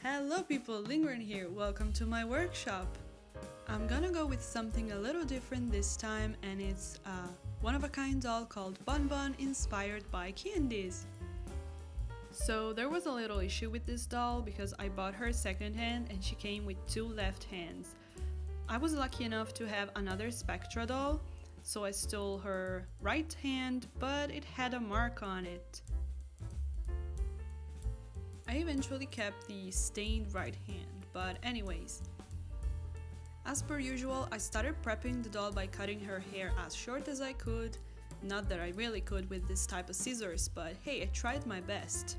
Hello people, Lhingr0n here, welcome to my workshop. I'm gonna go with something a little different this time, and it's a one-of-a-kind doll called Bun Bun inspired by candies. So there was a little issue with this doll because I bought her secondhand and she came with two left hands. I was lucky enough to have another Spectra doll, so I stole her right hand, but it had a mark on it. I eventually kept the stained right hand, but anyways. As per usual, I started prepping the doll by cutting her hair as short as I could. Not that I really could with this type of scissors, but hey, I tried my best.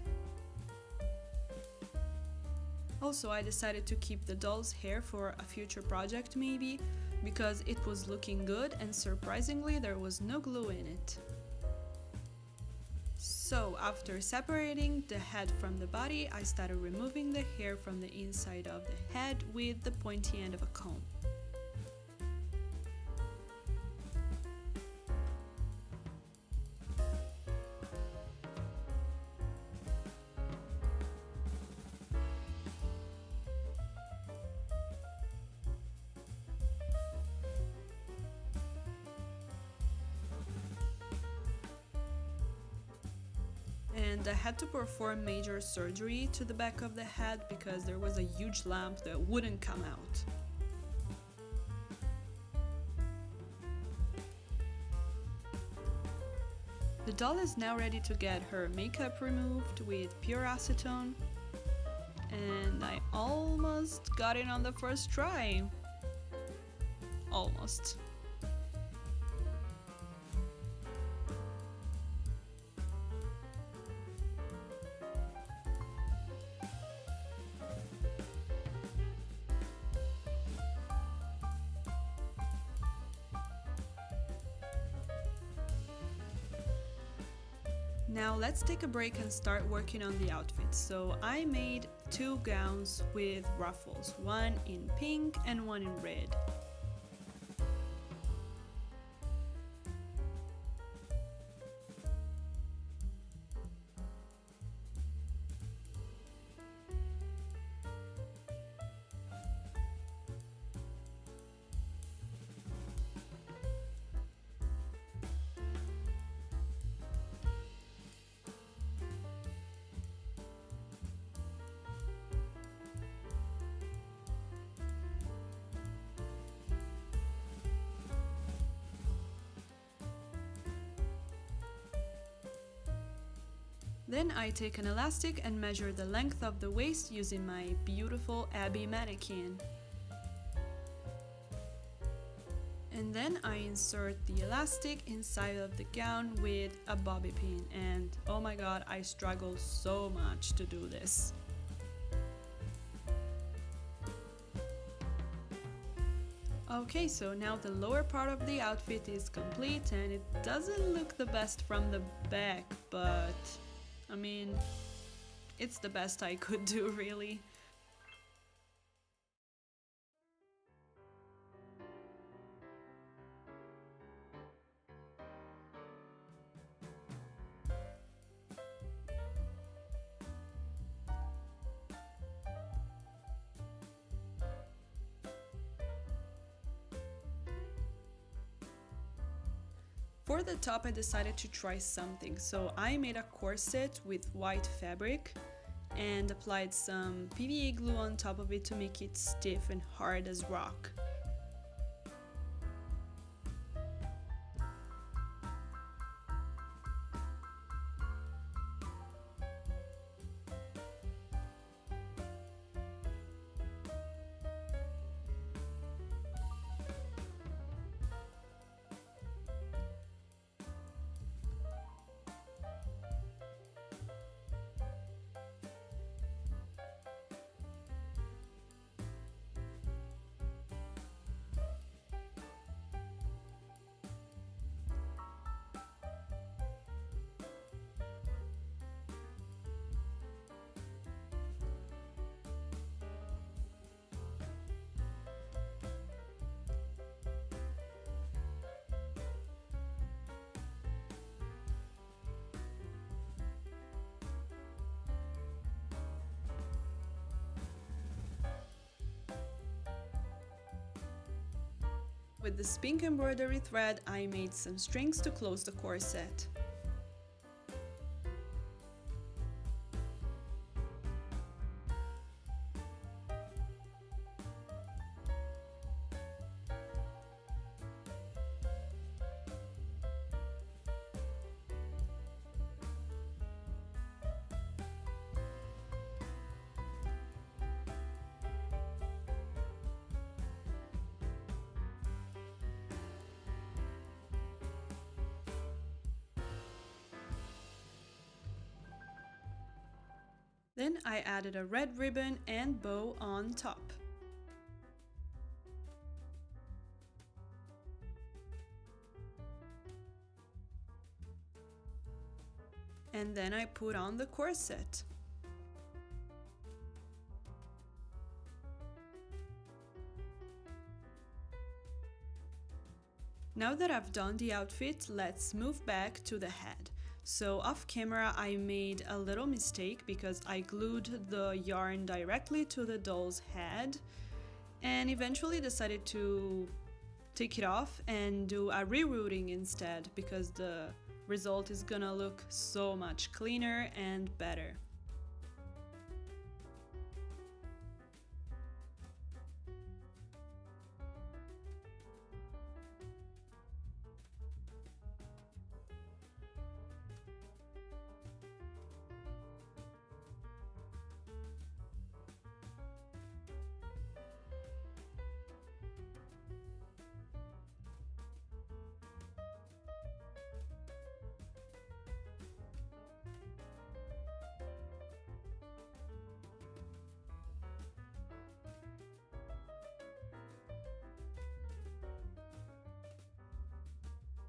Also, I decided to keep the doll's hair for a future project maybe, because it was looking good and surprisingly there was no glue in it. So after separating the head from the body, I started removing the hair from the inside of the head with the pointy end of a comb. And I had to perform major surgery to the back of the head because there was a huge lump that wouldn't come out. The doll is now ready to get her makeup removed with pure acetone, and I almost got it on the first try. Almost. Now let's take a break and start working on the outfit. So I made two gowns with ruffles, one in pink and one in red. Then I take an elastic and measure the length of the waist using my beautiful Abby mannequin. And then I insert the elastic inside of the gown with a bobby pin, and oh my god, I struggle so much to do this. Okay, so now the lower part of the outfit is complete and it doesn't look the best from the back, but I mean, it's the best I could do, really. For the top, I decided to try something, so I made a corset with white fabric and applied some PVA glue on top of it to make it stiff and hard as rock. with this pink embroidery thread, I made some strings to close the corset. Then I added a red ribbon and bow on top. And then I put on the corset. Now that I've done the outfit, let's move back to the head. So off camera I made a little mistake because I glued the yarn directly to the doll's head and eventually decided to take it off and do a rerouting instead because the result is gonna look so much cleaner and better.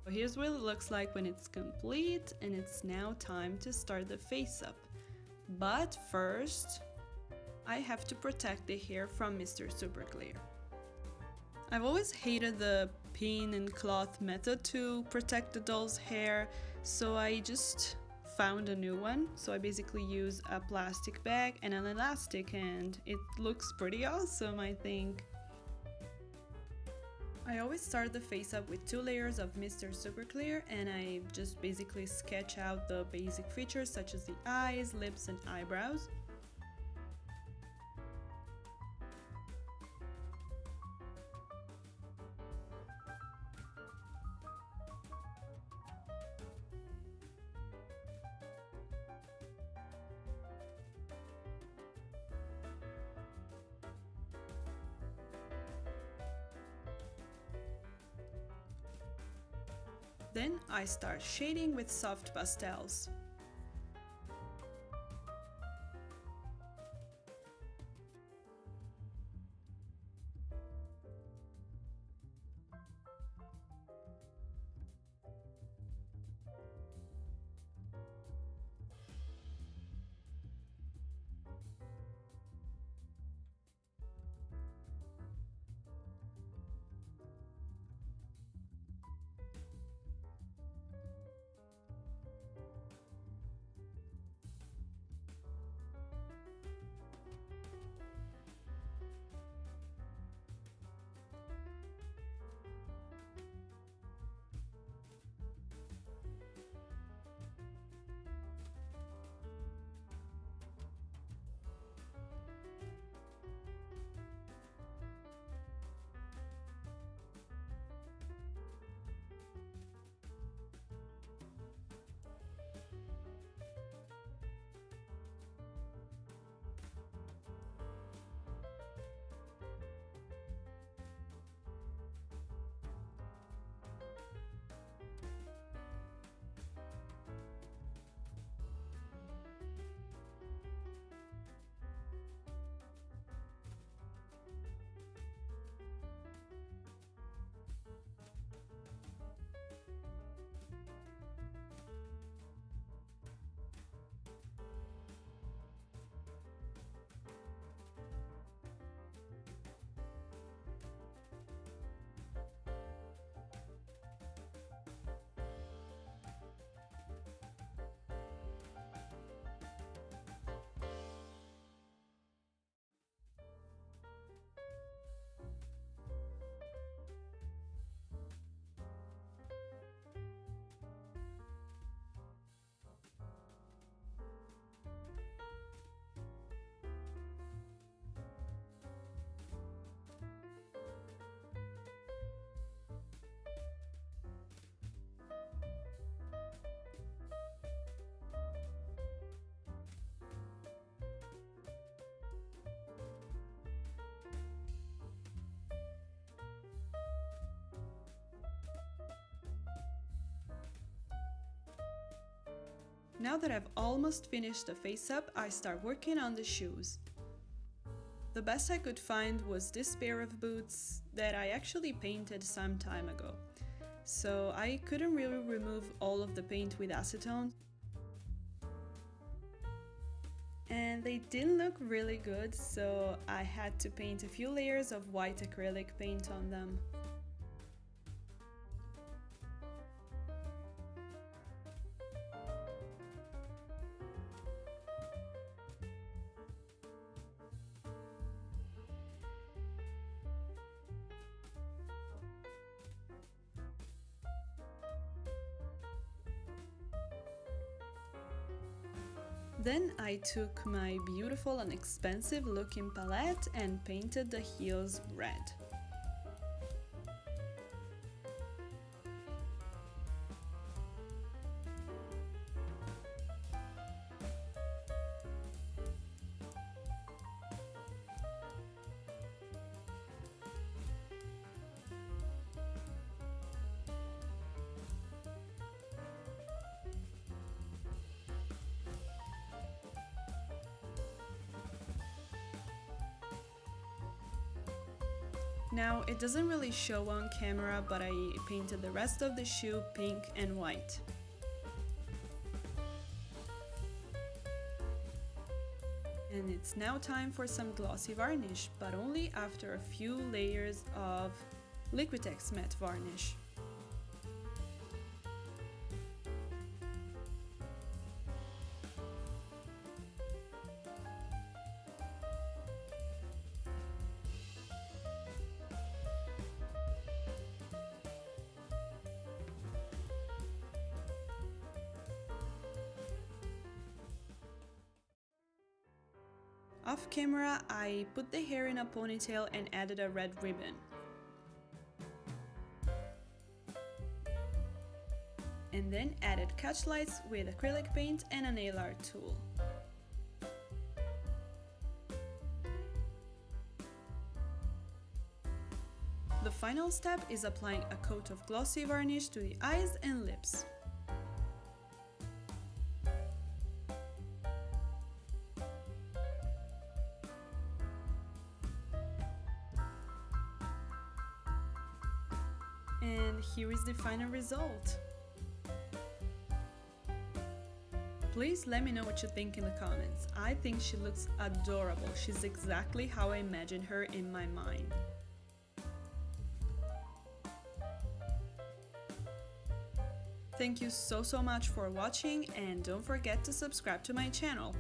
Here's what it looks like when it's complete, and it's now time to start the face up. But first, I have to protect the hair from Mr. Super Clear. I've always hated the pin and cloth method to protect the doll's hair, so I just found a new one. So I basically use a plastic bag and an elastic, and it looks pretty awesome, I think. I always start the face up with 2 layers of Mr. Super Clear, and I just basically sketch out the basic features such as the eyes, lips, and eyebrows. Then I start shading with soft pastels. Now that I've almost finished the face up, I start working on the shoes. The best I could find was this pair of boots that I actually painted some time ago. So I couldn't really remove all of the paint with acetone. And they didn't look really good, so I had to paint a few layers of white acrylic paint on them. Then I took my beautiful and expensive looking palette and painted the heels red. Now, it doesn't really show on camera, but I painted the rest of the shoe pink and white. And it's now time for some glossy varnish, but only after a few layers of Liquitex matte varnish. Off camera, I put the hair in a ponytail and added a red ribbon. And then added catch lights with acrylic paint and a nail art tool. The final step is applying a coat of glossy varnish to the eyes and lips. And here is the final result. Please let me know what you think in the comments. I think she looks adorable. She's exactly how I imagined her in my mind. Thank you so much for watching, and don't forget to subscribe to my channel.